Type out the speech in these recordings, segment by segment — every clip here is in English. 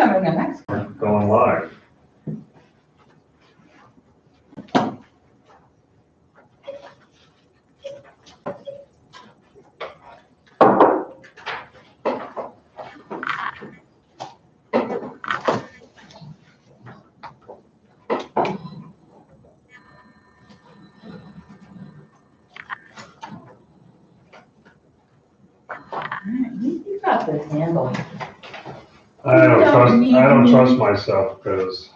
coming in next. Going live. You got this handle. I don't trust myself because,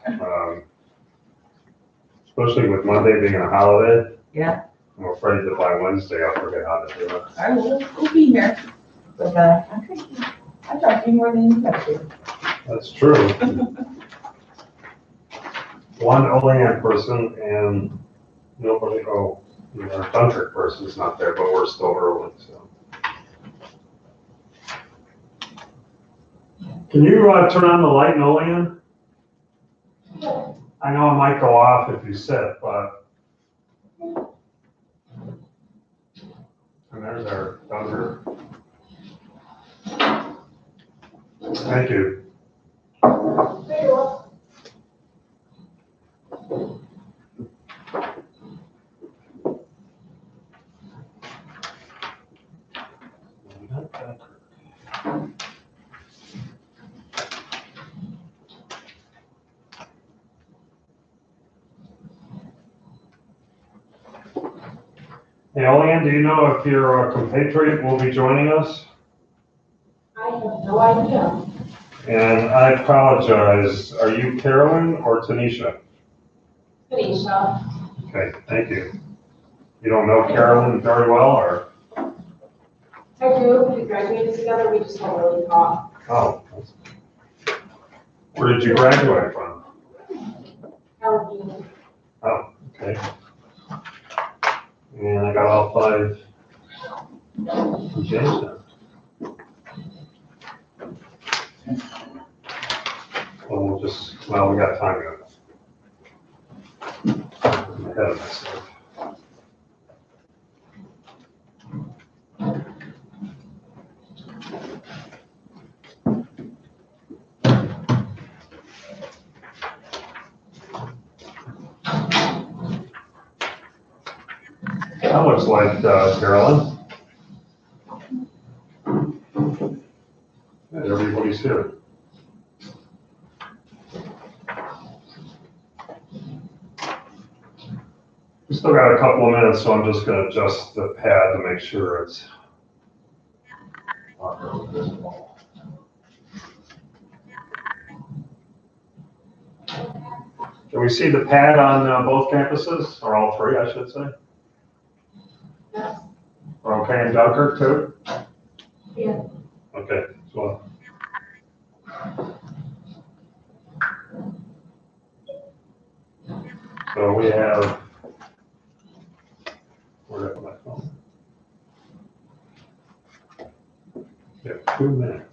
especially with Monday being a holiday, Yeah, I'm afraid that by Wednesday I'll forget how to do it. I will be here. But, I trust you more than you trust you. That's true. One Olean person and nobody, our Dunkirk person's not there, but we're still early, so. Can you turn on the light in Olean? I know it might go off if you sit, but. And there's our Dunkirk. Thank you. Hey, Olean, do you know if your compatriot will be joining us? I have no idea. And I apologize, are you Carolyn or Tanisha? Tanisha. Okay, thank you. You don't know Carolyn very well, or? I do. We graduated together. We just don't really talk. Oh. Where did you graduate from? Halloween. Oh, okay. And I got all 5 from Jamestown. Well, we got time yet. I'm ahead of myself. That looks like Carolyn. And everybody's here. We still got a couple of minutes, so I'm just going to adjust the pad to make sure it's not really visible. Can we see the pad on both campuses, or all 3, I should say? Yes. We're okay in Dunkirk too? Yeah. Okay, so. So we have, where did I put my phone? We have 2 minutes.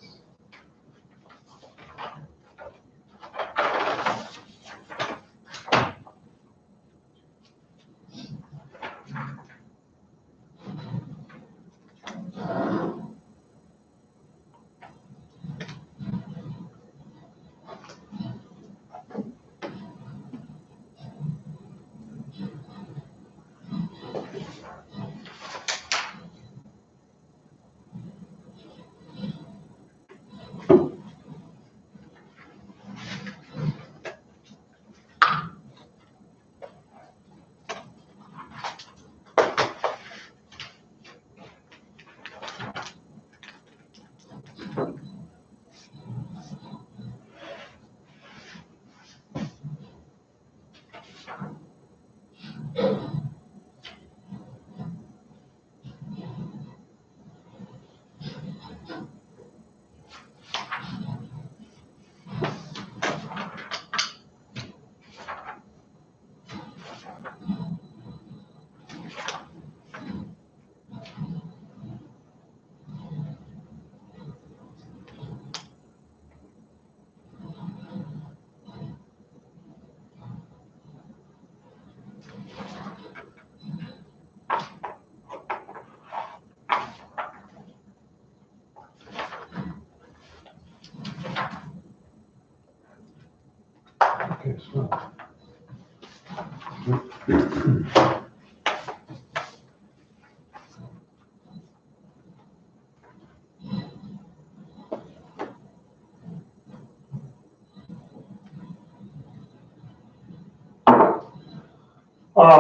Okay, so.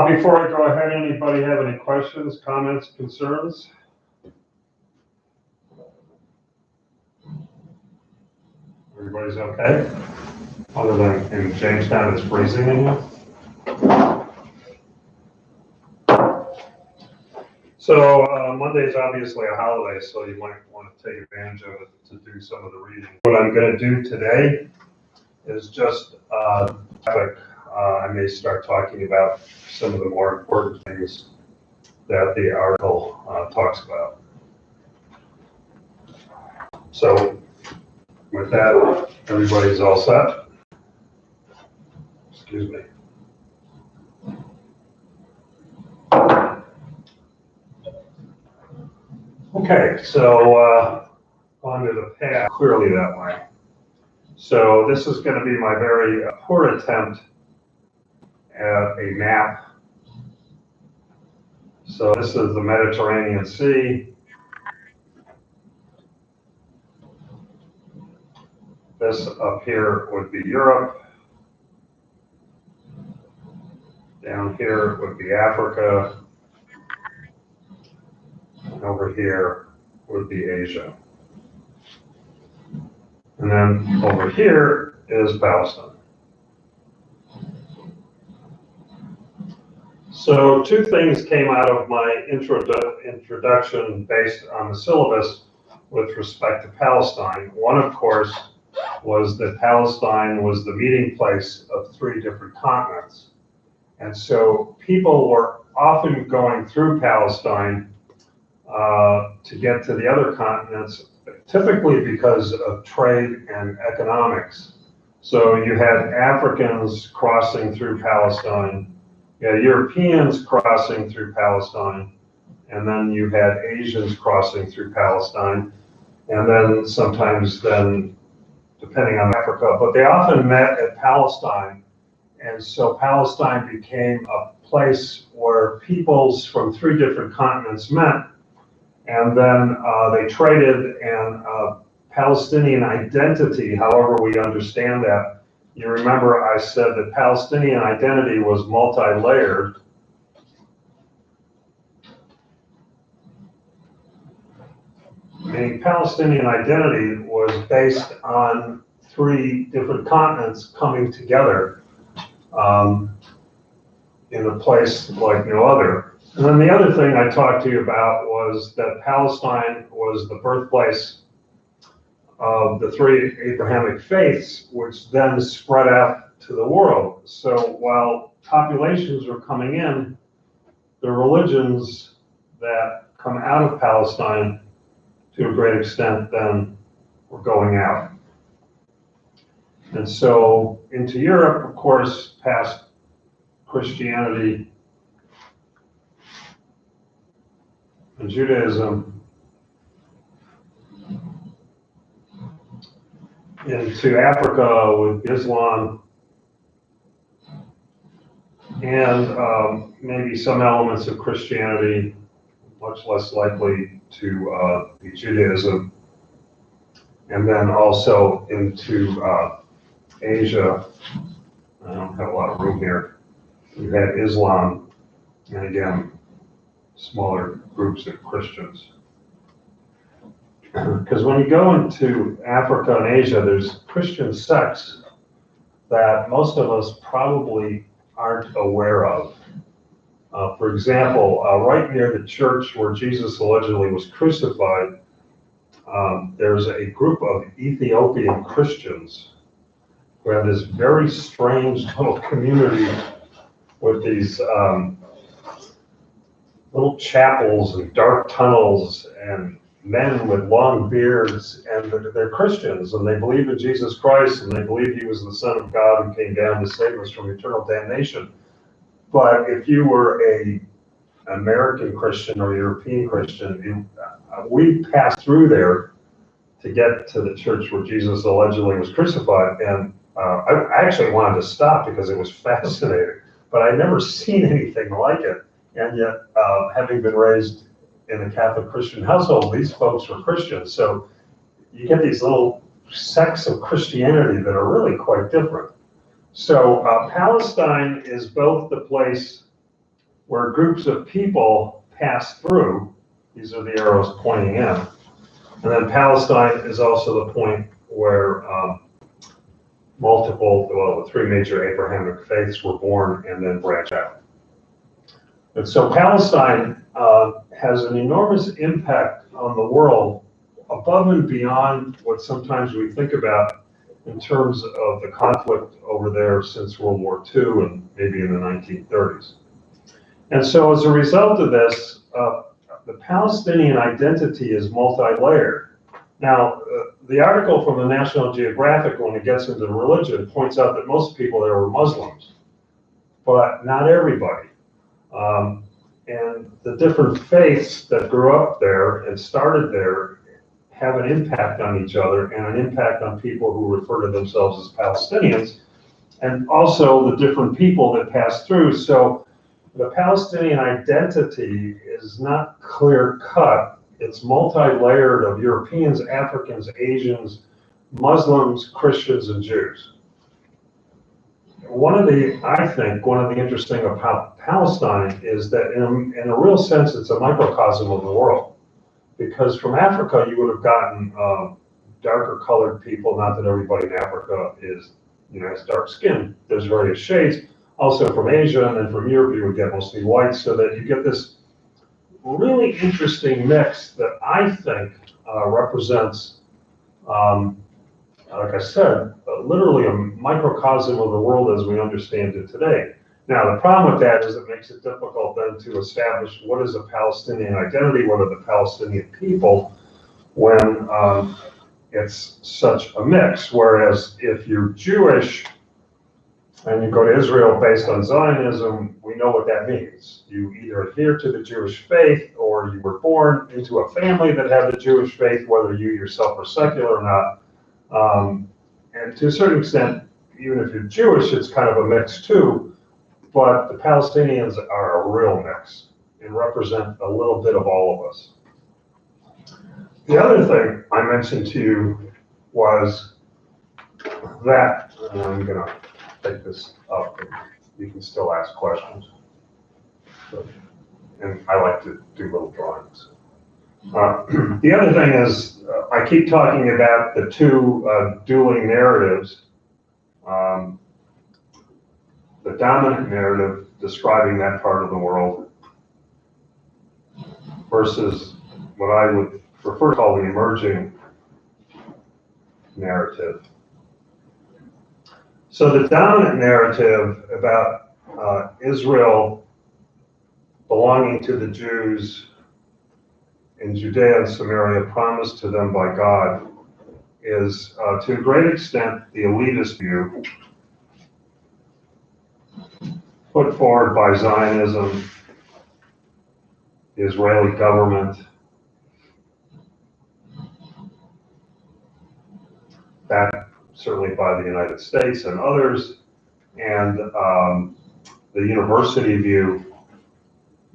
Before I go ahead, anybody have any questions, comments, concerns? Everybody's okay? Other than in Jamestown, it's freezing in here. So Monday is obviously a holiday, so you might want to take advantage of it to do some of the reading. What I'm going to do today is just topic. I may start talking about some of the more important things that the article talks about. So with that, everybody's all set? Excuse me. Okay, so onto the path clearly that way. So this is going to be my very poor attempt at a map. So this is the Mediterranean Sea. This up here would be Europe. Down here would be Africa. And over here would be Asia. And then over here is Palestine. So two things came out of my introduction based on the syllabus with respect to Palestine. One, of course, was that Palestine was the meeting place of three different continents. And so people were often going through Palestine to get to the other continents, typically because of trade and economics. So you had Africans crossing through Palestine, you had Europeans crossing through Palestine, and then you had Asians crossing through Palestine, and then sometimes then, depending on Africa, but they often met at Palestine. And so Palestine became a place where peoples from three different continents met, and then they traded, and Palestinian identity, however we understand that. You remember I said that Palestinian identity was multi-layered. Meaning Palestinian identity was based on three different continents coming together in a place like no other. And then the other thing I talked to you about was that Palestine was the birthplace of the three Abrahamic faiths, which then spread out to the world. So while populations were coming in, the religions that come out of Palestine to a great extent then were going out. And so into Europe, of course, past Christianity and Judaism, into Africa with Islam, and maybe some elements of Christianity, much less likely to be Judaism, and then also into Asia. I don't have a lot of room here. You had Islam, and again, smaller groups of Christians. Because when you go into Africa and Asia, there's Christian sects that most of us probably aren't aware of. For example, right near the church where Jesus allegedly was crucified, there's a group of Ethiopian Christians who have this very strange little community with these little chapels and dark tunnels and men with long beards, and they're Christians, and they believe in Jesus Christ, and they believe he was the Son of God who came down to save us from eternal damnation. But if you were an American Christian or European Christian, we passed through there to get to the church where Jesus allegedly was crucified, and I actually wanted to stop because it was fascinating, but I'd never seen anything like it. And yet, having been raised in a Catholic Christian household, these folks were Christians. So you get these little sects of Christianity that are really quite different. So Palestine is both the place where groups of people pass through. These are the arrows pointing in. And then Palestine is also the point where the three major Abrahamic faiths were born and then branch out. And so Palestine has an enormous impact on the world above and beyond what sometimes we think about in terms of the conflict over there since World War II and maybe in the 1930s. And so as a result of this, the Palestinian identity is multi-layered. Now, the article from the National Geographic, when it gets into religion, points out that most people there were Muslims, but not everybody. And the different faiths that grew up there and started there have an impact on each other and an impact on people who refer to themselves as Palestinians, and also the different people that pass through. So the Palestinian identity is not clear-cut. It's multi-layered of Europeans, Africans, Asians, Muslims, Christians, and Jews. I think one of the interesting about Palestine is that in a real sense, it's a microcosm of the world. Because from Africa, you would have gotten darker colored people, not that everybody in Africa has dark skin. There's various shades. Also from Asia and then from Europe, you would get mostly white, so that you get this really interesting mix that I think represents, like I said, literally a microcosm of the world as we understand it today. Now, the problem with that is it makes it difficult then to establish what is a Palestinian identity, what are the Palestinian people, when it's such a mix. Whereas if you're Jewish and you go to Israel based on Zionism, we know what that means. You either adhere to the Jewish faith or you were born into a family that had the Jewish faith, whether you yourself are secular or not. And to a certain extent, even if you're Jewish, it's kind of a mix too. But the Palestinians are a real mix and represent a little bit of all of us. The other thing I mentioned to you was that, and I'm going to take this up, and you can still ask questions. And I like to do little drawings. The other thing is, I keep talking about the two dueling narratives. The dominant narrative describing that part of the world versus what I would prefer to call the emerging narrative. So the dominant narrative about Israel belonging to the Jews in Judea and Samaria promised to them by God is to a great extent the elitist view put forward by Zionism, the Israeli government, that certainly by the United States and others, and the university view,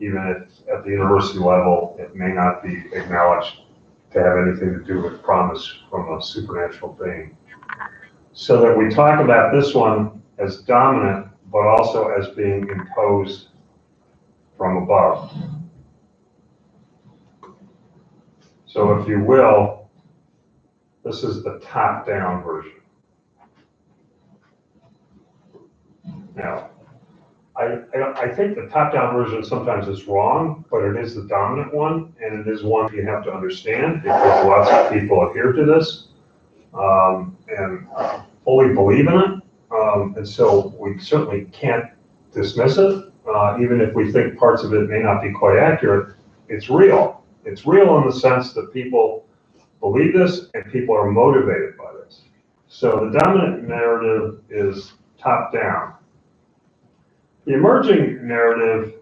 even if at the university level, it may not be acknowledged to have anything to do with promise from a supernatural being. So that we talk about this one as dominant, but also as being imposed from above. So if you will, this is the top-down version. Now, I think the top-down version sometimes is wrong, but it is the dominant one, and it is one you have to understand because lots of people adhere to this and fully believe in it. And so we certainly can't dismiss it, even if we think parts of it may not be quite accurate. It's real. It's real in the sense that people believe this and people are motivated by this. So the dominant narrative is top-down. The emerging narrative,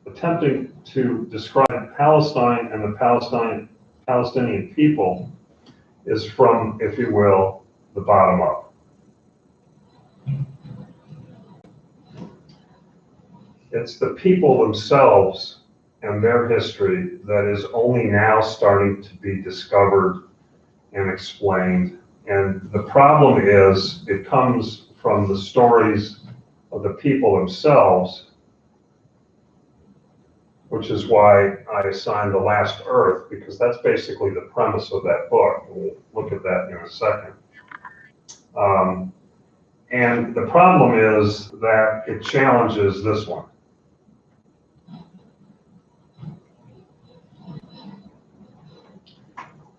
attempting to describe Palestine and the Palestinian people, is from, if you will, the bottom up. It's the people themselves and their history that is only now starting to be discovered and explained. And the problem is it comes from the stories of the people themselves, which is why I assigned The Last Earth, because that's basically the premise of that book. We'll look at that in a second. And the problem is that it challenges this one.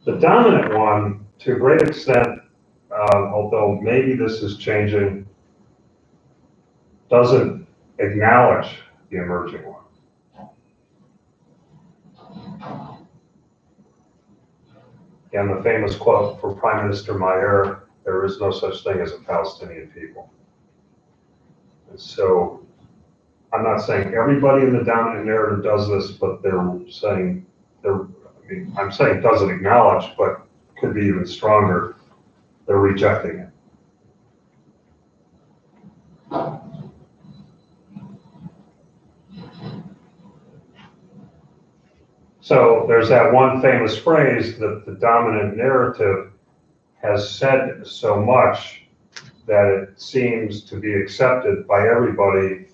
The dominant one, to a great extent, although maybe this is changing, doesn't acknowledge the emerging one. Again, the famous quote from Prime Minister Mayer, "There is no such thing as a Palestinian people." And so I'm not saying everybody in the dominant narrative does this, but I'm saying doesn't acknowledge, but could be even stronger. They're rejecting it. So there's that one famous phrase that the dominant narrative has said so much that it seems to be accepted by everybody,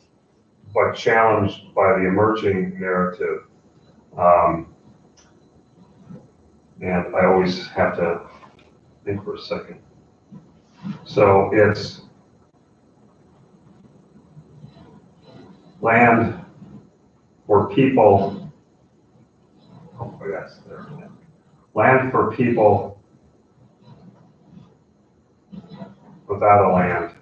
but challenged by the emerging narrative. And I always have to think for a second. So it's land for people. Hopefully that's there. Land for people without a land.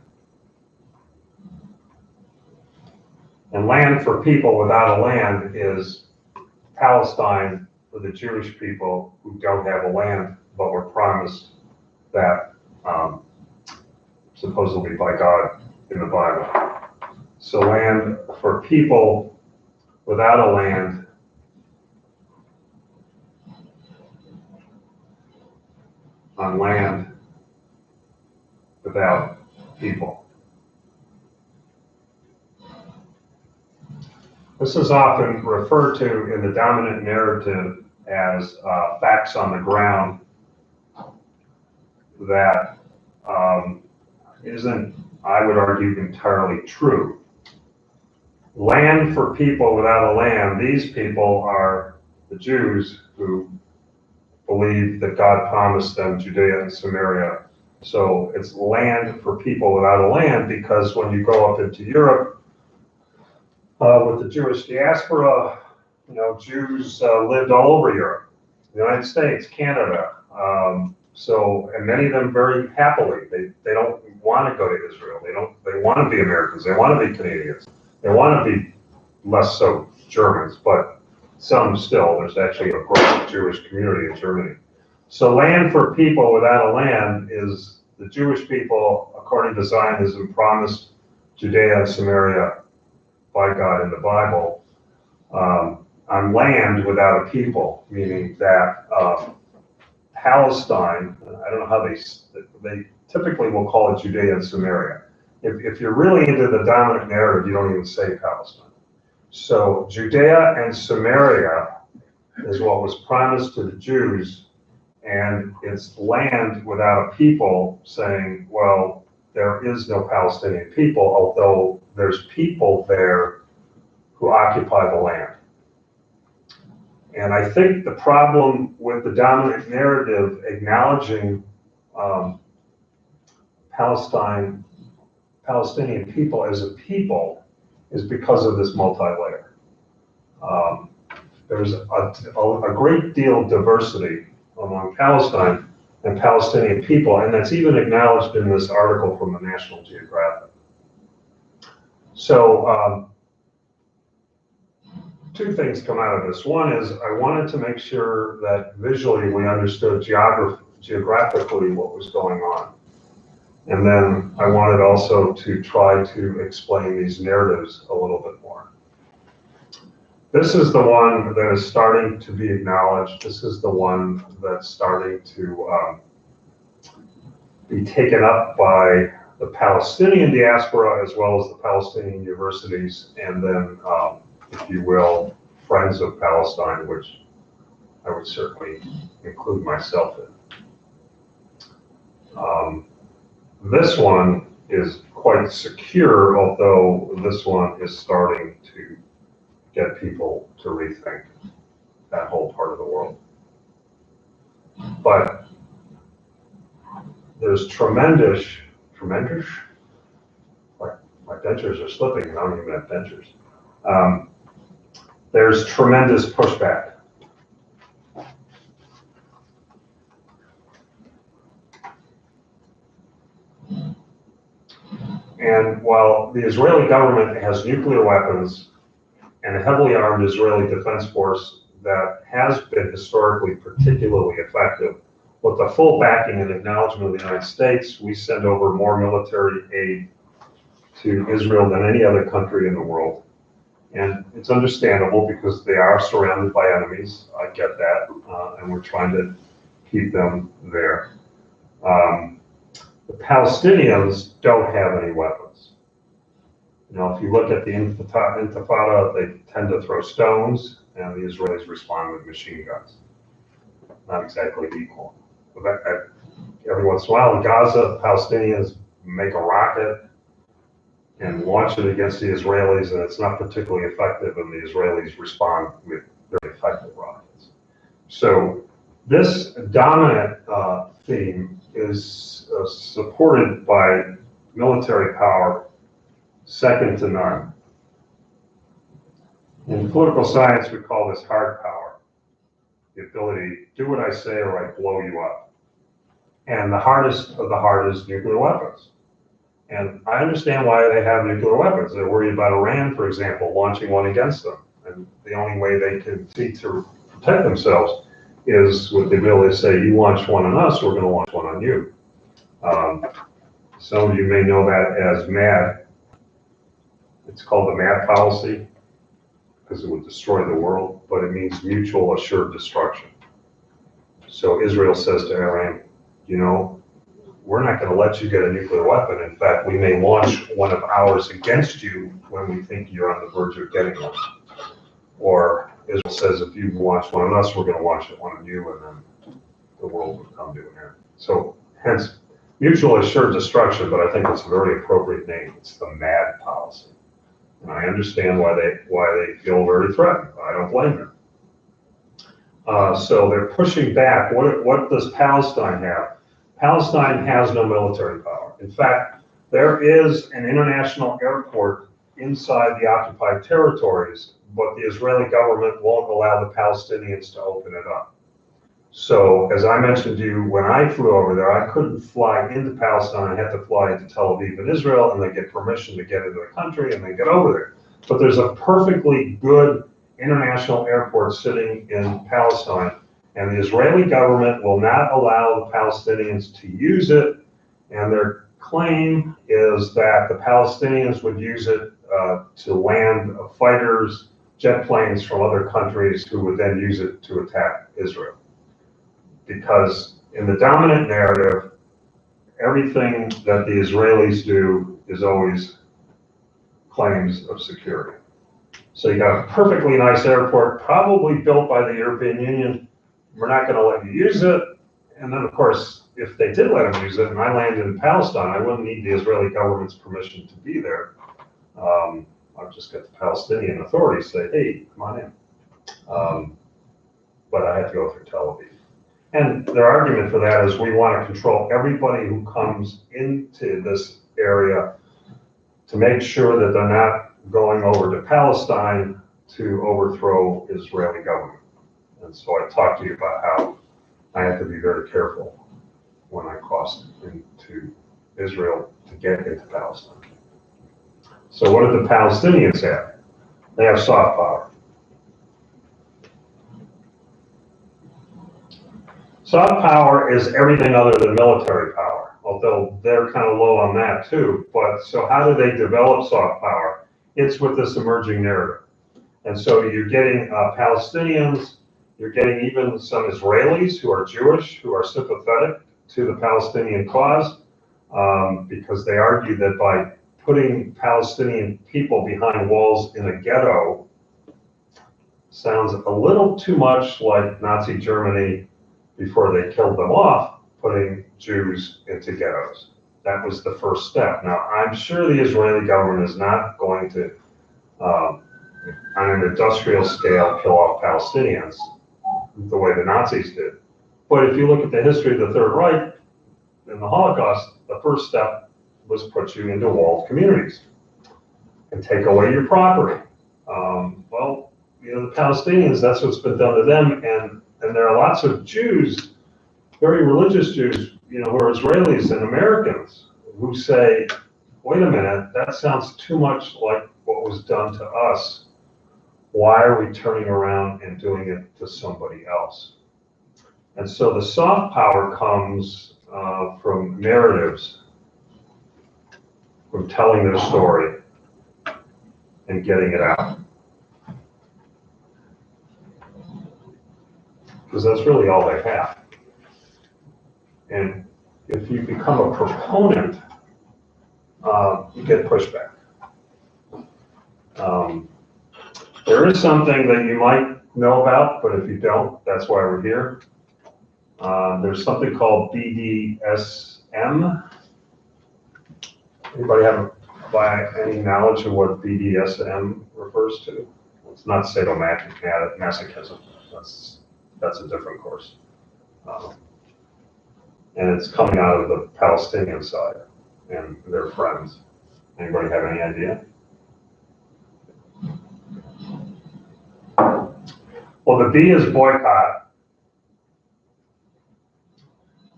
And land for people without a land is Palestine for the Jewish people who don't have a land, but were promised that supposedly by God in the Bible. So land for people without a land on land without people. This is often referred to in the dominant narrative as facts on the ground that isn't, I would argue, entirely true. Land for people without a land, these people are the Jews who believe that God promised them Judea and Samaria. So it's land for people without a land, because when you go up into Europe, with the Jewish diaspora, Jews lived all over Europe, the United States, Canada. And many of them very happily. They don't want to go to Israel. They want to be Americans. They want to be Canadians. They want to be less so Germans, but some still. There's actually a growing Jewish community in Germany. So land for people without a land is the Jewish people, according to Zionism, promised Judea and Samaria by God in the Bible, on land without a people, meaning that Palestine, I don't know how they typically will call it Judea and Samaria. If you're really into the dominant narrative, you don't even say Palestine. So Judea and Samaria is what was promised to the Jews, and it's land without a people, saying, well, there is no Palestinian people, although there's people there who occupy the land. And I think the problem with the dominant narrative acknowledging Palestinian people as a people is because of this multi-layer. There's a great deal of diversity among Palestine and Palestinian people, and that's even acknowledged in this article from the National Geographic. So two things come out of this. One is I wanted to make sure that visually we understood geographically what was going on. And then I wanted also to try to explain these narratives a little bit more. This is the one that is starting to be acknowledged. This is the one that's starting to be taken up by the Palestinian diaspora as well as the Palestinian universities, and then, if you will, Friends of Palestine, which I would certainly include myself in. This one is quite secure, although this one is starting to get people to rethink that whole part of the world. But there's tremendous, like my dentures are slipping and I don't even have dentures. There's tremendous pushback. And while the Israeli government has nuclear weapons and a heavily armed Israeli defense force that has been historically particularly effective, with the full backing and acknowledgement of the United States, we send over more military aid to Israel than any other country in the world. And it's understandable because they are surrounded by enemies. I get that. And we're trying to keep them there. The Palestinians don't have any weapons. You know, if you look at the Intifada, they tend to throw stones, and the Israelis respond with machine guns. Not exactly equal. But every once in a while in Gaza, the Palestinians make a rocket and launch it against the Israelis, and it's not particularly effective, and the Israelis respond with very effective rockets. So this dominant theme is supported by military power second to none. In political science, we call this hard power, the ability to do what I say or I blow you up. And the hardest of the hard is nuclear weapons. And I understand why they have nuclear weapons. They're worried about Iran, for example, launching one against them. And the only way they can see to protect themselves is with the ability to say, you launch one on us, we're going to launch one on you. Some of you may know that as MAD. It's called the MAD policy because it would destroy the world, but it means mutual assured destruction. So Israel says to Iran, you know, we're not going to let you get a nuclear weapon. In fact, we may launch one of ours against you when we think you're on the verge of getting one. Or Israel says, if you launch one on us, we're going to launch one on you, and then the world would come to an end. So hence, mutual assured destruction, but I think it's a very appropriate name. It's the MAD policy. And I understand why they feel very threatened. I don't blame them. So they're pushing back. What does Palestine have? Palestine has no military power. In fact, there is an international airport inside the occupied territories, but the Israeli government won't allow the Palestinians to open it up. So, as I mentioned to you, when I flew over there, I couldn't fly into Palestine. I had to fly into Tel Aviv in Israel, and then get permission to get into the country and then get over there. But there's a perfectly good international airport sitting in Palestine, and the Israeli government will not allow the Palestinians to use it, and their claim is that the Palestinians would use it to land fighters, jet planes from other countries who would then use it to attack Israel. Because in the dominant narrative, everything that the Israelis do is always claims of security. So you got a perfectly nice airport, probably built by the European Union. We're not going to let you use it. And then, of course, if they did let them use it, and I landed in Palestine, I wouldn't need the Israeli government's permission to be there. I'd just get the Palestinian authorities say, hey, come on in. But I had to go through Tel Aviv. And their argument for that is we want to control everybody who comes into this area to make sure that they're not going over to Palestine to overthrow Israeli government. And so I talked to you about how I have to be very careful when I cross into Israel to get into Palestine. So what do the Palestinians have? They have soft power. Soft power is everything other than military power, although they're kind of low on that too. But so how do they develop soft power? It's with this emerging narrative. And so you're getting Palestinians, you're getting even some Israelis who are Jewish, who are sympathetic to the Palestinian cause. because they argue that by putting Palestinian people behind walls in a ghetto sounds a little too much like Nazi Germany before they killed them off, putting Jews into ghettos. That was the first step. Now, I'm sure the Israeli government is not going to, on an industrial scale, kill off Palestinians the way the Nazis did. But if you look at the history of the Third Reich and the Holocaust, the first step was put you into walled communities and take away your property. Well, you know, the Palestinians, that's what's been done to them, and there are lots of Jews, very religious Jews, you know, who are Israelis and Americans, who say, wait a minute, that sounds too much like what was done to us. Why are we turning around and doing it to somebody else? And so the soft power comes from narratives, from telling their story and getting it out. Because that's really all they have. And if you become a proponent, you get pushback. There is something that you might know about, but if you don't, that's why we're here. There's something called BDSM. Anybody have any knowledge of what BDSM refers to? It's not sadomasochism. That's a different course. And it's coming out of the Palestinian side and their friends. Anybody have any idea? Well, the B is boycott.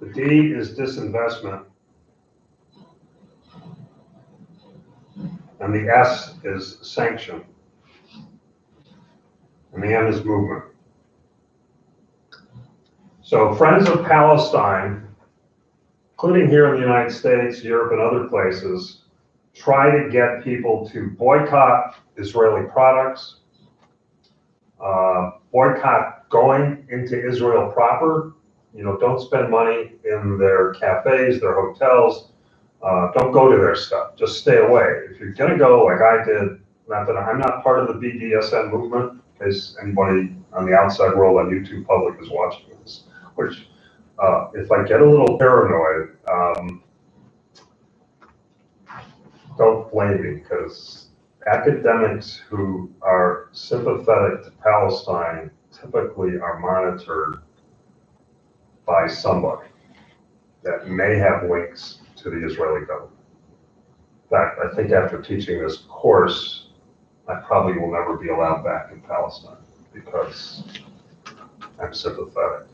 The D is disinvestment. And the S is sanction. And the M is movement. So Friends of Palestine, including here in the United States, Europe, and other places, try to get people to boycott Israeli products, boycott going into Israel proper. You know, don't spend money in their cafes, their hotels. Don't go to their stuff. Just stay away. If you're gonna go, like I did, not that I'm not part of the BDSM movement, in case anybody on the outside world on YouTube public is watching this, which if I get a little paranoid, don't blame me, because academics who are sympathetic to Palestine typically are monitored by somebody that may have links to the Israeli government. In fact, I think after teaching this course, I probably will never be allowed back in Palestine because I'm sympathetic.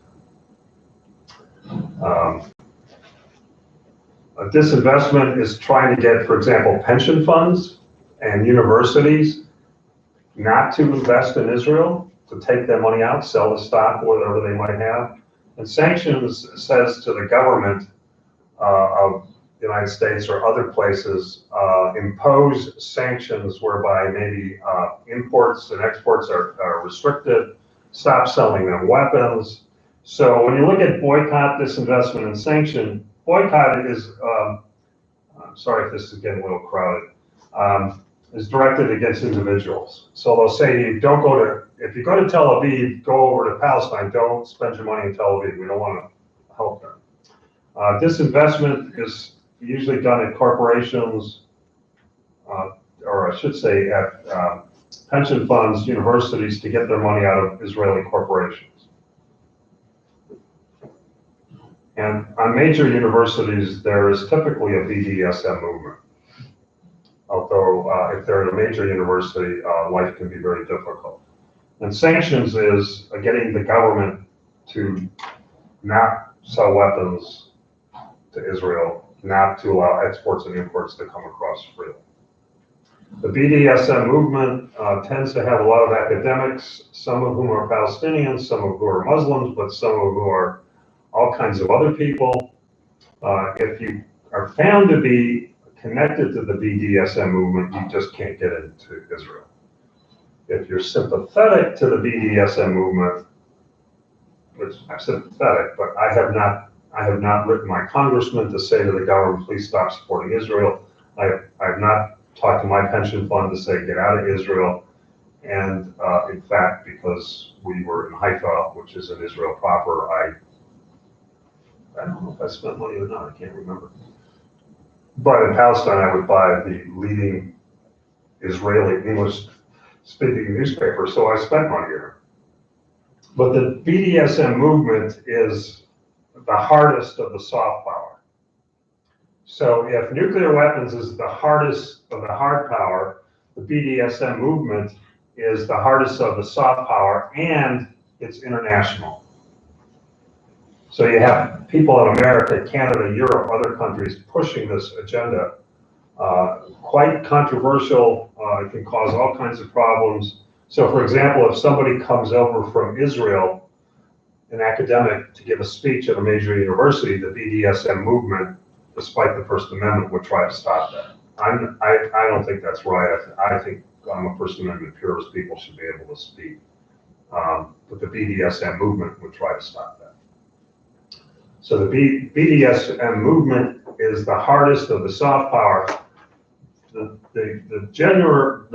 A disinvestment is trying to get, for example, pension funds and universities not to invest in Israel, to take their money out, sell the stock, whatever they might have. And sanctions says to the government of the United States or other places, impose sanctions whereby maybe imports and exports are restricted, stop selling them weapons. So when you look at boycott, disinvestment, and sanction, boycott is, I'm sorry if this is getting a little crowded, is directed against individuals. So they'll say, if you go to Tel Aviv, go over to Palestine, don't spend your money in Tel Aviv. We don't want to help them. Disinvestment is usually done at corporations, or I should say at pension funds, universities, to get their money out of Israeli corporations. And on major universities, there is typically a BDSM movement. Although if they're at a major university, life can be very difficult. And sanctions is getting the government to not sell weapons to Israel, not to allow exports and imports to come across freely. The BDSM movement tends to have a lot of academics, some of whom are Palestinians, some of whom are Muslims, but some of whom are all kinds of other people. If you are found to be connected to the BDSM movement, you just can't get into Israel. If you're sympathetic to the BDSM movement, which I'm sympathetic, but I have not I have not written my congressman to say to the government, please stop supporting Israel. I have not talked to my pension fund to say, get out of Israel. And in fact, because we were in Haifa, which is in Israel proper, I don't know if I spent money or not, I can't remember. But in Palestine, I would buy the leading Israeli English-speaking newspaper, so I spent money there. But the BDSM movement is the hardest of the soft power. So if nuclear weapons is the hardest of the hard power, the BDSM movement is the hardest of the soft power, and it's international. So you have people in America, Canada, Europe, other countries pushing this agenda. Quite controversial, it can cause all kinds of problems. So for example, if somebody comes over from Israel, an academic, to give a speech at a major university, the BDSM movement, despite the First Amendment, would try to stop that. I don't think that's right. I think I'm a First Amendment purist, people should be able to speak. But the BDSM movement would try to stop that. So the BDSM movement is the hardest of the soft power. The general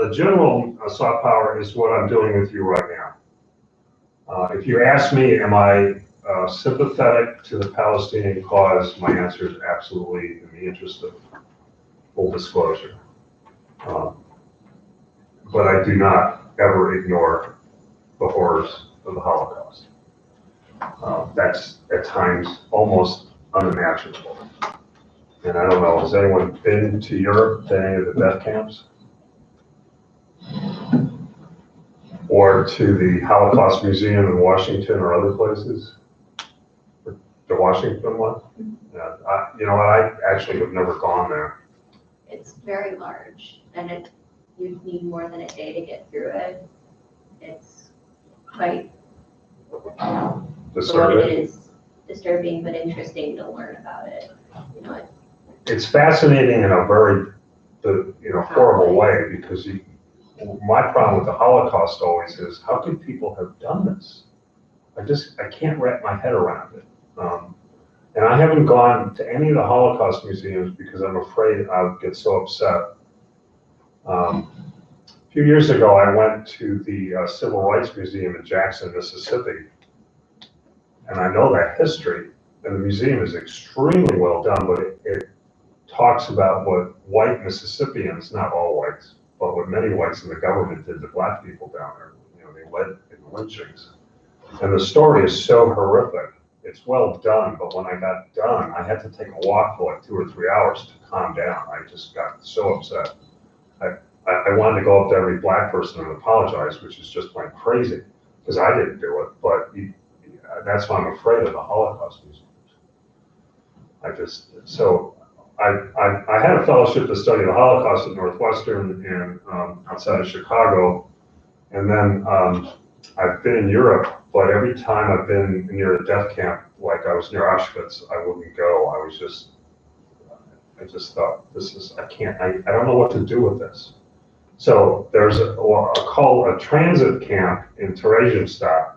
soft power is what I'm doing with you right now. If you ask me, am I sympathetic to the Palestinian cause, my answer is absolutely, in the interest of full disclosure. But I do not ever ignore the horrors of the Holocaust. That's at times almost unimaginable. And I don't know, has anyone been to Europe, to any of the death camps? Or to the Holocaust Museum in Washington or other places? The Washington one? Yeah, you know what, I actually have never gone there. It's very large, and you need more than a day to get through it. It's quite, for what it is, disturbing but interesting to learn about it. You know, it's fascinating in a very, horrible way, because my problem with the Holocaust always is, how could people have done this? I can't wrap my head around it. And I haven't gone to any of the Holocaust museums because I'm afraid I would get so upset. A few years ago, I went to the Civil Rights Museum in Jackson, Mississippi. And I know that history, and the museum is extremely well done, but it talks about what white Mississippians, not all whites, but what many whites in the government did to black people down there. You know, they led in lynchings. And the story is so horrific. It's well done, but when I got done, I had to take a walk for like 2 or 3 hours to calm down. I just got so upset. I wanted to go up to every black person and apologize, which is just plain crazy, because I didn't do it, but that's why I'm afraid of the Holocaust museums. I had a fellowship to study the Holocaust at Northwestern and outside of Chicago, and then I've been in Europe, but every time I've been near a death camp, like I was near Auschwitz, I wouldn't go. I just thought, I don't know what to do with this. So there's a transit camp in Theresienstadt,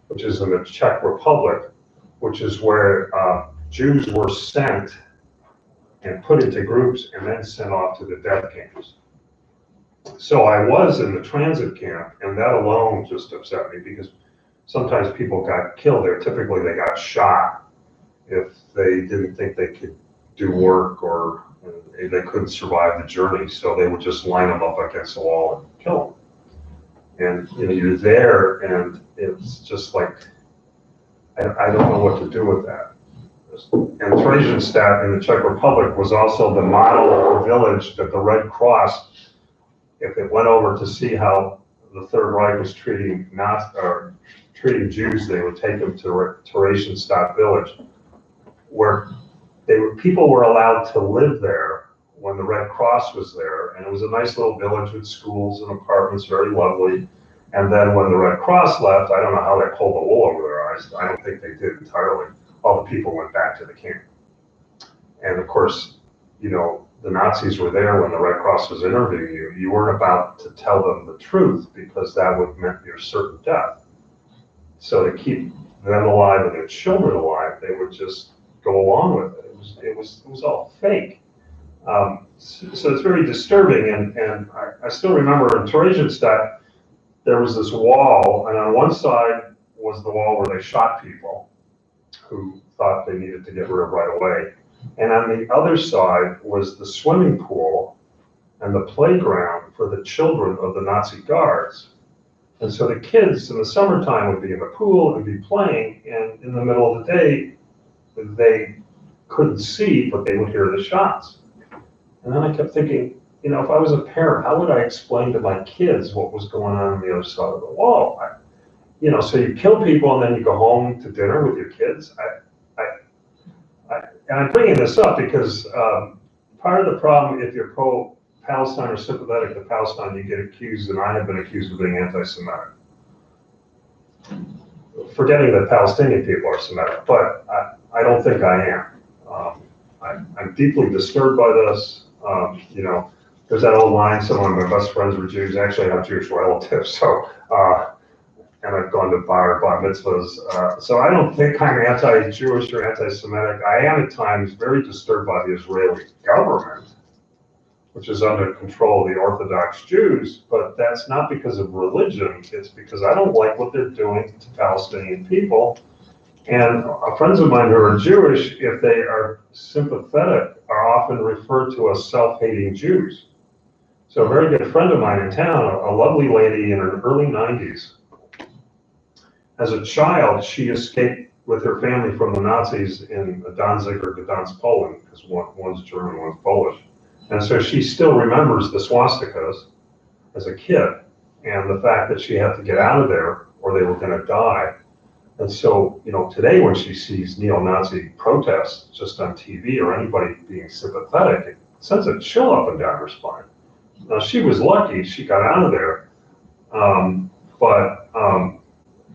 which is in the Czech Republic, which is where Jews were sent and put into groups and then sent off to the death camps. So I was in the transit camp, and that alone just upset me, because sometimes people got killed there. Typically they got shot if they didn't think they could do work, or they couldn't survive the journey. So they would just line them up against the wall and kill them. And you're there, and it's just like, I don't know what to do with that. And Theresienstadt in the Czech Republic was also the model village that the Red Cross, if it went over to see how the Third Reich was treating Jews, they would take them to Theresienstadt village, where people were allowed to live there when the Red Cross was there. And it was a nice little village with schools and apartments, very lovely. And then when the Red Cross left, I don't know how they pulled the wool over their eyes. I don't think they did entirely. All the people went back to the camp. And of course, the Nazis were there when the Red Cross was interviewing you. You weren't about to tell them the truth, because that would mean your certain death. So to keep them alive and their children alive, they would just go along with it. It was all fake. So it's very disturbing, and I still remember in Theresienstadt, there was this wall, and on one side was the wall where they shot people who thought they needed to get rid of right away. And on the other side was the swimming pool and the playground for the children of the Nazi guards. And so the kids in the summertime would be in the pool and be playing, and in the middle of the day, they couldn't see, but they would hear the shots. And then I kept thinking, you know, if I was a parent, how would I explain to my kids what was going on the other side of the wall? You know, so you kill people and then you go home to dinner with your kids. And I'm bringing this up because part of the problem, if you're pro-Palestine or sympathetic to Palestine, you get accused, and I have been accused of being anti-Semitic. Forgetting that Palestinian people are Semitic, but I don't think I am. I'm deeply disturbed by this. You know, there's that old line, some of my best friends were Jews. Actually, I have Jewish relatives, so, and I've gone to bar mitzvahs. So I don't think I'm anti-Jewish or anti-Semitic. I am at times very disturbed by the Israeli government, which is under control of the Orthodox Jews, but that's not because of religion. It's because I don't like what they're doing to Palestinian people. And friends of mine who are Jewish, if they are sympathetic, are often referred to as self-hating Jews. So a very good friend of mine in town, a lovely lady in her early 90s, as a child, she escaped with her family from the Nazis in Danzig or Gdansk, Poland, because one's German, one's Polish. And so she still remembers the swastikas as a kid, and the fact that she had to get out of there or they were going to die. And so, you know, today when she sees neo-Nazi protests just on TV or anybody being sympathetic, it sends a chill up and down her spine. Now, she was lucky, she got out of there.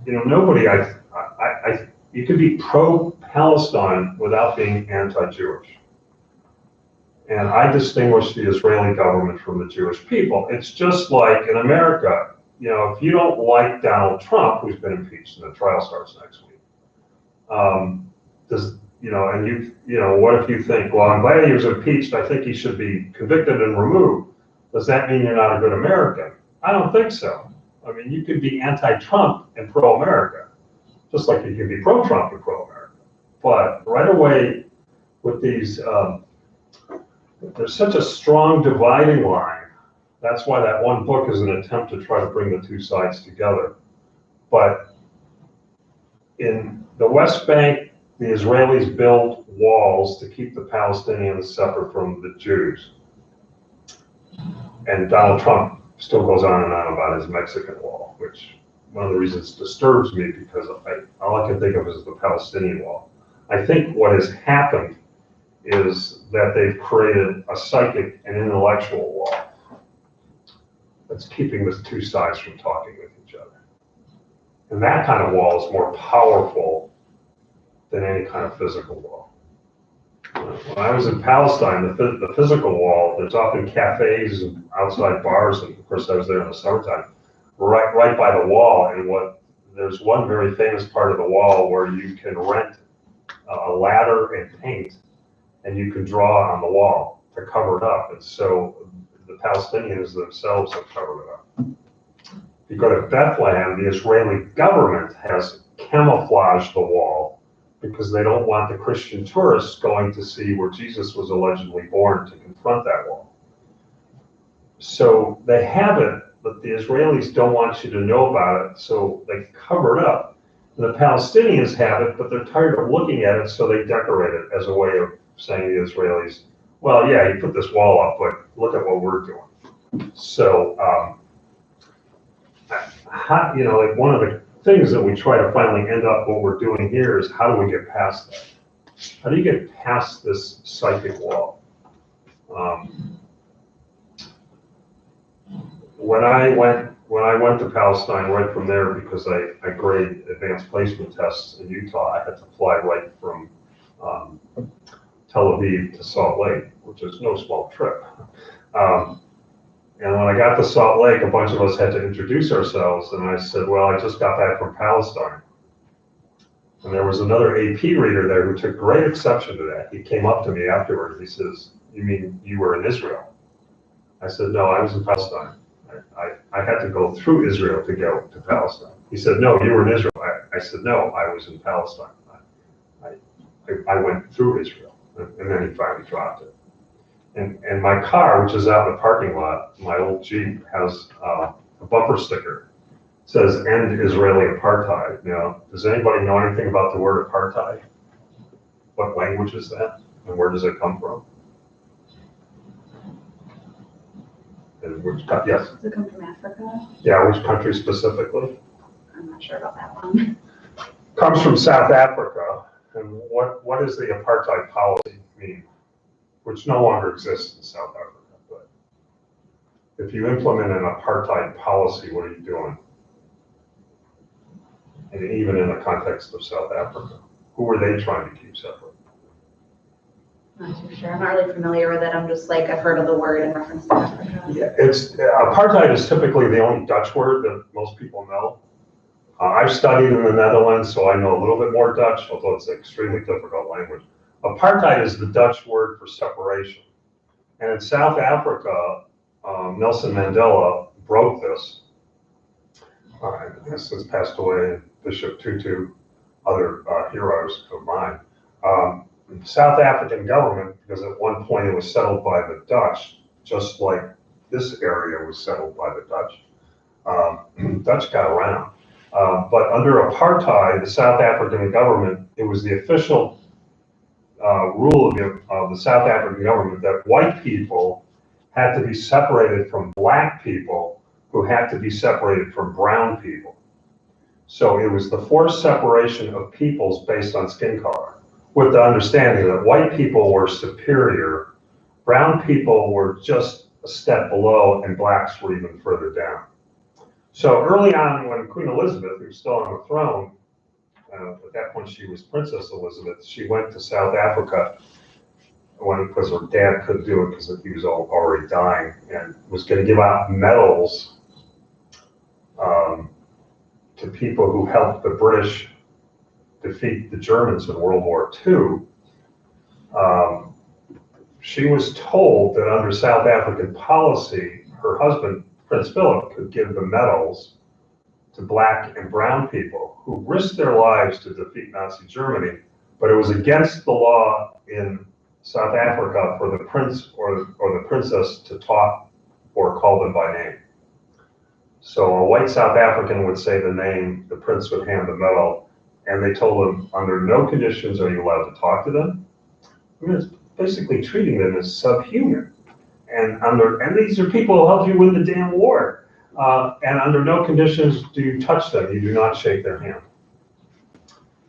You know, nobody, you could be pro-Palestine without being anti-Jewish. And I distinguish the Israeli government from the Jewish people. It's just like in America, you know, if you don't like Donald Trump, who's been impeached and the trial starts next week, what if you think, well, I'm glad he was impeached, I think he should be convicted and removed. Does that mean you're not a good American? I don't think so. I mean, you could be anti-Trump and pro-America, just like you can be pro-Trump and pro-America. But right away with these, there's such a strong dividing line. That's why that one book is an attempt to try to bring the two sides together. But in the West Bank, the Israelis built walls to keep the Palestinians separate from the Jews. And Donald Trump still goes on and on about his Mexican wall, which one of the reasons disturbs me because all I can think of is the Palestinian wall. I think what has happened is that they've created a psychic and intellectual wall that's keeping the two sides from talking with each other. And that kind of wall is more powerful than any kind of physical wall. When I was in Palestine, the physical wall, there's often cafes and outside bars, and of course I was there in the summertime, right by the wall. And there's one very famous part of the wall where you can rent a ladder and paint, and you can draw on the wall to cover it up. And so the Palestinians themselves have covered it up. If you go to Bethlehem, the Israeli government has camouflaged the wall because they don't want the Christian tourists going to see where Jesus was allegedly born to confront that wall. So they have it, but the Israelis don't want you to know about it, so they cover it up. And the Palestinians have it, but they're tired of looking at it, so they decorate it as a way of saying to the Israelis, well, yeah, you put this wall up, but look at what we're doing. So, like one of the things that we try to finally end up what we're doing here is how do we get past that? How do you get past this psychic wall? When I went to Palestine, right from there, because I graded advanced placement tests in Utah, I had to fly right from Tel Aviv to Salt Lake, which is no small trip. And when I got to Salt Lake, a bunch of us had to introduce ourselves, and I said, well, I just got back from Palestine. And there was another AP reader there who took great exception to that. He came up to me afterwards. He says, "You mean you were in Israel?" I said, "No, I was in Palestine. I had to go through Israel to go to Palestine." He said, "No, you were in Israel." I said, "No, I was in Palestine. I went through Israel." And then he finally dropped it. And my car, which is out in the parking lot, my old Jeep, has a bumper sticker. It says, "End Israeli apartheid." Now, does anybody know anything about the word apartheid? What language is that? And where does it come from? And which, yes, Does it come from Africa? yeah, which country specifically? I'm not sure about that one. Comes from South Africa. And what does the apartheid policy mean? Which no longer exists in South Africa. But if you implement an apartheid policy, what are you doing? And even in the context of South Africa, who were they trying to keep separate? Not too sure. I'm not really familiar with it. I'm just like, I've heard of the word in reference to Africa. Yeah, apartheid is typically the only Dutch word that most people know. I've studied in the Netherlands, so I know a little bit more Dutch, although it's an extremely difficult language. Apartheid is the Dutch word for separation. And in South Africa, Nelson Mandela broke this. Has since passed away, Bishop Tutu, other heroes of mine. The South African government, because at one point it was settled by the Dutch, just like this area was settled by the Dutch. Dutch got around. But under apartheid, the South African government, it was the official rule of the South African government that white people had to be separated from black people who had to be separated from brown people. So it was the forced separation of peoples based on skin color, with the understanding that white people were superior, brown people were just a step below, and blacks were even further down. So early on, when Queen Elizabeth, who was still on the throne, at that point she was Princess Elizabeth, she went to South Africa because her dad couldn't do it because he was already dying, and was going to give out medals to people who helped the British defeat the Germans in World War II. She was told that under South African policy, her husband, Prince Philip, could give the medals to black and brown people who risked their lives to defeat Nazi Germany, but it was against the law in South Africa for the prince or the princess to talk or call them by name. So a white South African would say the name, the prince would hand the medal, and they told him, under no conditions are you allowed to talk to them. I mean, it's basically treating them as subhuman. And these are people who helped you win the damn war. And under no conditions do you touch them. You do not shake their hand.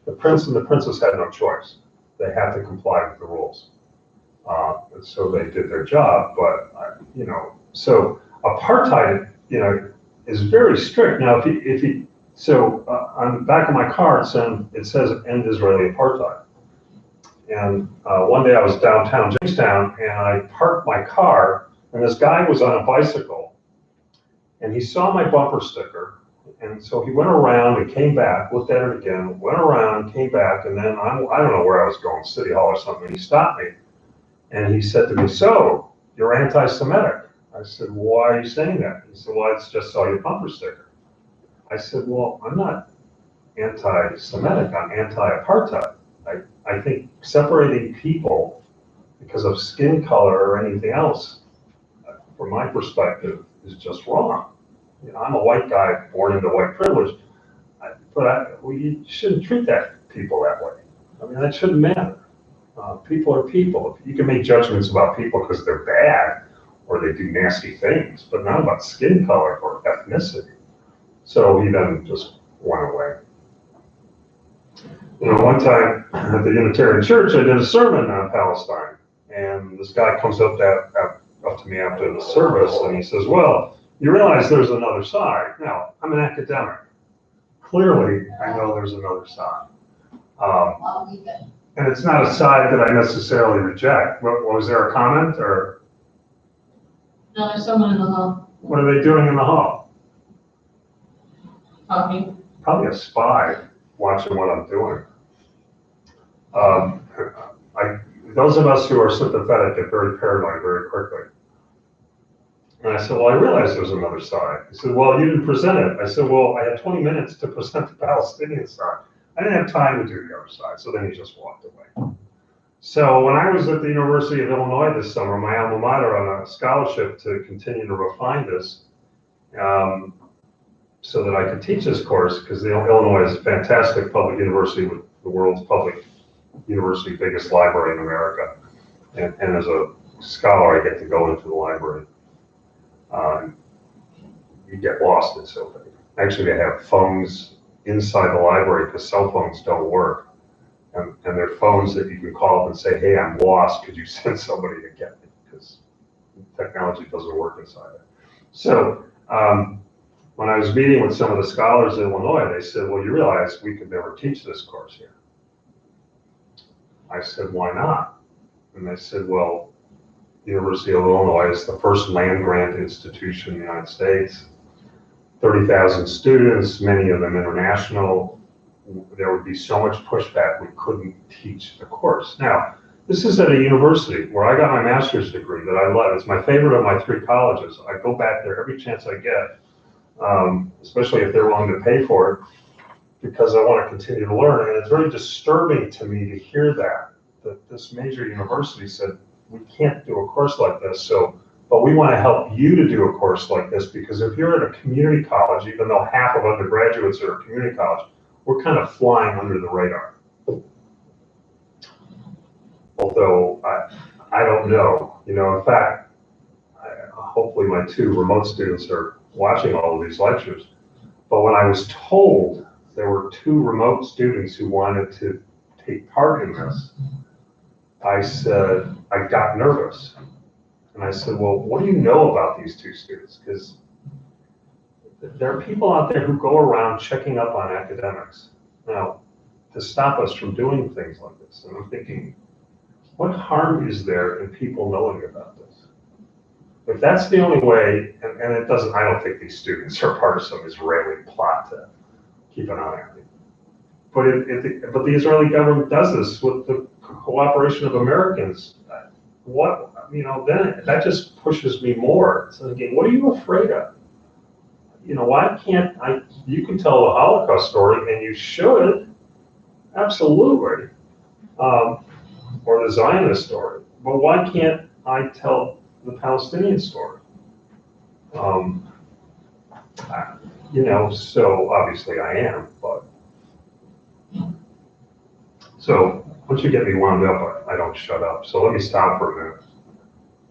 The prince and the princess had no choice. They had to comply with the rules. And so they did their job. But, so apartheid, is very strict. Now, on the back of my car, it says End Israeli Apartheid. And one day I was downtown Jamestown, and I parked my car, and this guy was on a bicycle, and he saw my bumper sticker, and so he went around and came back, looked at it again, went around, came back, and then I don't know where I was going, City Hall or something, and he stopped me, and he said to me, "So, you're anti-Semitic?" I said, "Why are you saying that?" He said, "Well, I just saw your bumper sticker." I said, "Well, I'm not anti-Semitic, I'm anti-apartheid. I think separating people because of skin color or anything else, from my perspective, is just wrong. I'm a white guy born into white privilege, but we shouldn't treat people that way. I mean, that shouldn't matter. People are people. You can make judgments about people because they're bad or they do nasty things, but not about skin color or ethnicity." So he then just went away. One time at the Unitarian Church, I did a sermon on Palestine, and this guy comes up to me after the service, and he says, "Well, you realize there's another side." Now, I'm an academic. Clearly, I know there's another side. And it's not a side that I necessarily reject. Was there a comment, or? No, there's someone in the hall What are they doing in the hall? talking. Probably a spy watching what I'm doing. Um, those of us who are sympathetic get very paranoid very quickly. And I said, well, I realized there's another side. He said, well, you didn't present it. I said, well, I had 20 minutes to present the Palestinian side. I didn't have time to do the other side. So then he just walked away. So when I was at the University of Illinois this summer, my alma mater, on a scholarship to continue to refine this, so that I could teach this course, because Illinois is a fantastic public university with the world's public university biggest library in America. And as a scholar, I get to go into the library. You get lost in so big. Actually, they have phones inside the library because cell phones don't work. And they're phones that you can call up and say, hey, I'm lost. Could you send somebody to get me? Because technology doesn't work inside it. So when I was meeting with some of the scholars in Illinois, they said, well, you realize we could never teach this course here. I said, why not? And they said, well, the University of Illinois is the first land-grant institution in the United States. 30,000 students, many of them international. There would be so much pushback we couldn't teach the course. Now, this is at a university where I got my master's degree that I love. It's my favorite of my 3 colleges. I go back there every chance I get, especially if they're willing to pay for it, because I want to continue to learn. And it's very disturbing to me to hear that this major university said, we can't do a course like this, but we want to help you to do a course like this, because if you're at a community college, even though half of undergraduates are at community college, we're kind of flying under the radar. Although I don't know, in fact, hopefully my 2 remote students are watching all of these lectures, but when I was told there were 2 remote students who wanted to take part in this, I got nervous. And I said, well, what do you know about these 2 students? Because there are people out there who go around checking up on academics now to stop us from doing things like this. And I'm thinking, what harm is there in people knowing about this? If that's the only way, and it doesn't, I don't think these students are part of some Israeli plot to keep an eye on me. But the Israeli government does this with the cooperation of Americans. Then that just pushes me more. So again, what are you afraid of? Why can't you can tell the Holocaust story, and you should, absolutely, or the Zionist story, but why can't I tell the Palestinian story? So obviously I am, but. So once you get me wound up, I don't shut up. So let me stop for a minute,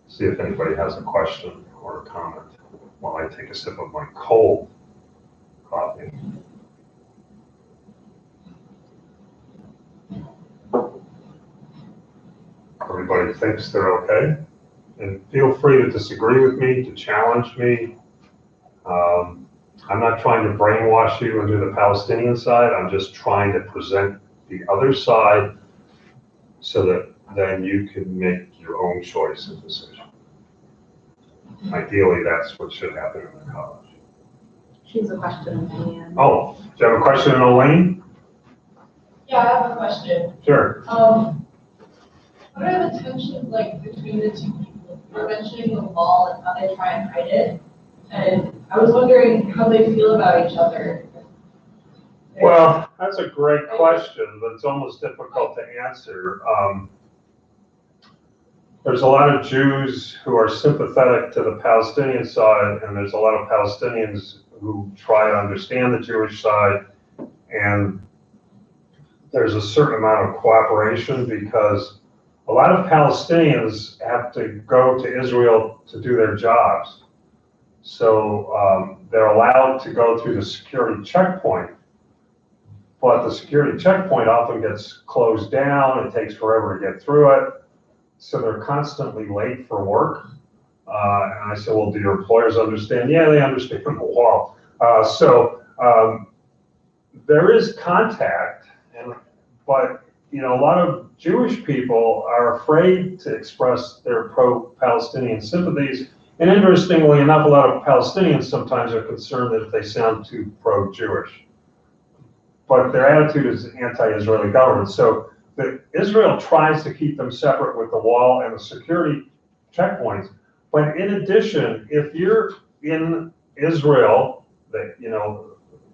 see if anybody has a question or a comment while I take a sip of my cold coffee. Everybody thinks they're okay, and feel free to disagree with me, to challenge me. I'm not trying to brainwash you into the Palestinian side. I'm just trying to present the other side so that then you can make your own choice and decision. Ideally, that's what should happen in the college. She has a question at the end. Oh, do you have a question, Elaine? Yeah, I have a question. Sure. What are the tensions like between the 2 people? You're mentioning the wall and how they try and hide it. And I was wondering how they feel about each other. Well, that's a great question, but it's almost difficult to answer. There's a lot of Jews who are sympathetic to the Palestinian side, and there's a lot of Palestinians who try to understand the Jewish side, and there's a certain amount of cooperation because a lot of Palestinians have to go to Israel to do their jobs. So they're allowed to go through the security checkpoint, but the security checkpoint often gets closed down. It takes forever to get through it. So they're constantly late for work. And I said, well, do your employers understand? Yeah, they understand the wall. So there is contact, but a lot of Jewish people are afraid to express their pro-Palestinian sympathies. And interestingly enough, a lot of Palestinians sometimes are concerned that if they sound too pro-Jewish. But their attitude is anti-Israeli government. So Israel tries to keep them separate with the wall and the security checkpoints. But in addition, if you're in Israel,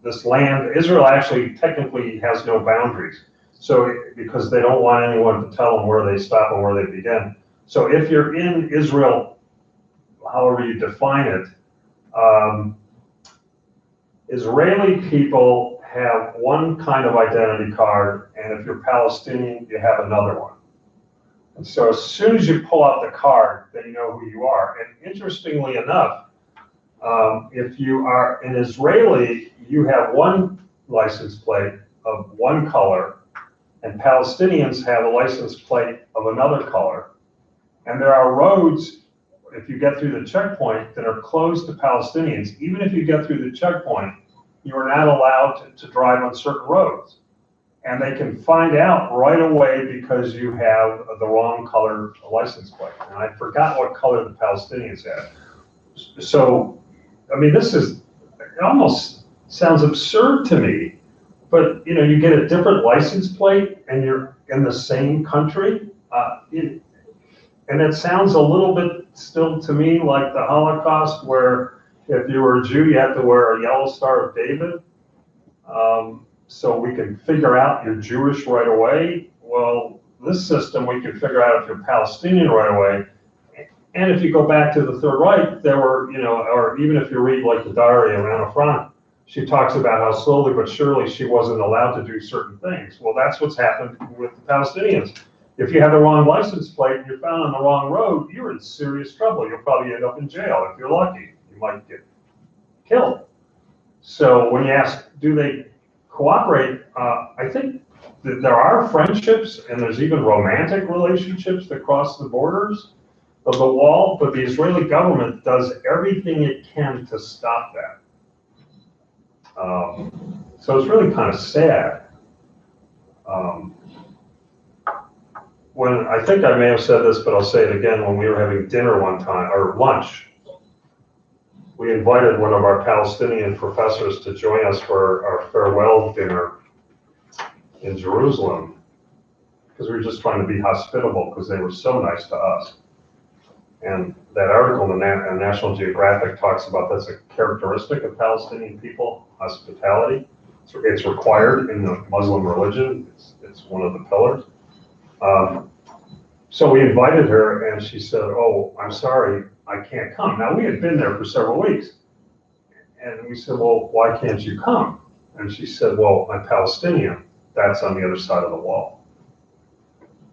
this land, Israel actually technically has no boundaries. So, because they don't want anyone to tell them where they stop and where they begin. So if you're in Israel, however you define it, Israeli people have one kind of identity card, and if you're Palestinian, you have another one. And so as soon as you pull out the card, they know who you are. And interestingly enough, if you are an Israeli, you have one license plate of one color, and Palestinians have a license plate of another color. And there are roads, if you get through the checkpoint, that are closed to Palestinians. Even if you get through the checkpoint, you are not allowed to drive on certain roads. And they can find out right away because you have the wrong color license plate. And I forgot what color the Palestinians had. So, I mean, it almost sounds absurd to me, but you get a different license plate and you're in the same country. And it sounds a little bit still to me like the Holocaust, where if you were a Jew, you had to wear a yellow Star of David. So we can figure out you're Jewish right away. Well, this system, we can figure out if you're Palestinian right away. And if you go back to the Third Reich, there were, or even if you read like the diary of Anne Frank, she talks about how slowly but surely she wasn't allowed to do certain things. Well, that's what's happened with the Palestinians. If you have the wrong license plate and you're found on the wrong road, you're in serious trouble. You'll probably end up in jail if you're lucky. You might get killed. So when you ask, do they cooperate? I think that there are friendships and there's even romantic relationships that cross the borders of the wall, but the Israeli government does everything it can to stop that. So it's really kind of sad. When I think I may have said this, but I'll say it again, when we were having dinner one time, or lunch, we invited one of our Palestinian professors to join us for our farewell dinner in Jerusalem, because we were just trying to be hospitable because they were so nice to us. And that article in the National Geographic talks about that's a characteristic of Palestinian people, hospitality. It's required in the Muslim religion. It's one of the pillars. So we invited her and she said, "Oh, I'm sorry, I can't come." Now we had been there for several weeks. And we said, "Well, why can't you come?" And she said, "Well, I'm Palestinian. That's on the other side of the wall."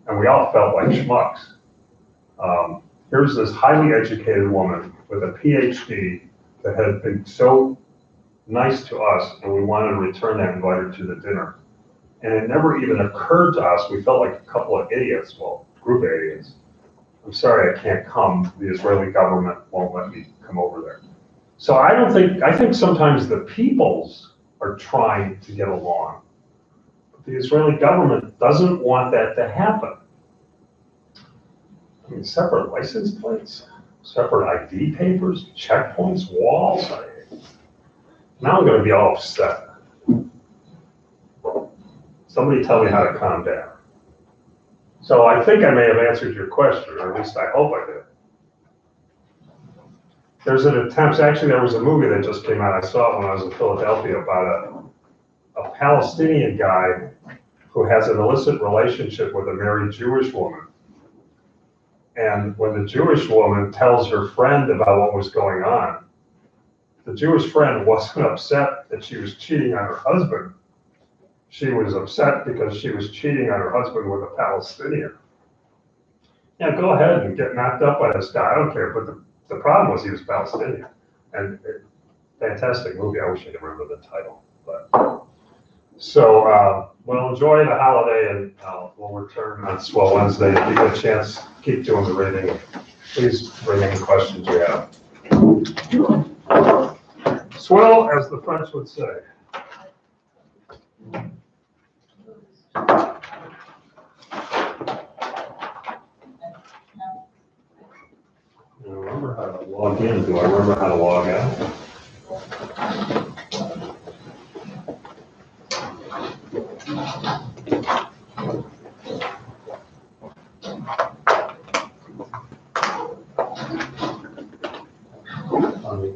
And we all felt like schmucks. Here's this highly educated woman with a PhD that had been so nice to us, and we wanted to return that, invite her to the dinner. And it never even occurred to us, we felt like a couple of idiots, well, group of idiots. "I'm sorry, I can't come. The Israeli government won't let me come over there." So I think sometimes the peoples are trying to get along. But the Israeli government doesn't want that to happen. I mean, separate license plates, separate ID papers, checkpoints, walls. Now I'm going to be all upset. Somebody tell me how to calm down. So I think I may have answered your question, or at least I hope I did. There's an attempt, actually there was a movie that just came out, I saw it when I was in Philadelphia, about a Palestinian guy who has an illicit relationship with a married Jewish woman. And when the Jewish woman tells her friend about what was going on, the Jewish friend wasn't upset that she was cheating on her husband. She was upset because she was cheating on her husband with a Palestinian. Yeah, go ahead and get knocked up by this guy, I don't care, but the problem was he was Palestinian. And fantastic movie, I wish I could remember the title. But so, well, enjoy the holiday, and we'll return on Swell Wednesday. If you get a chance, keep doing the reading. Please bring any questions you have. Swell, as the French would say. I remember how to log in. Do I remember how to log out?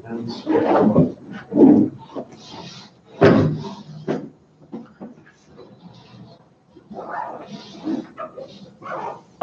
and scroll up.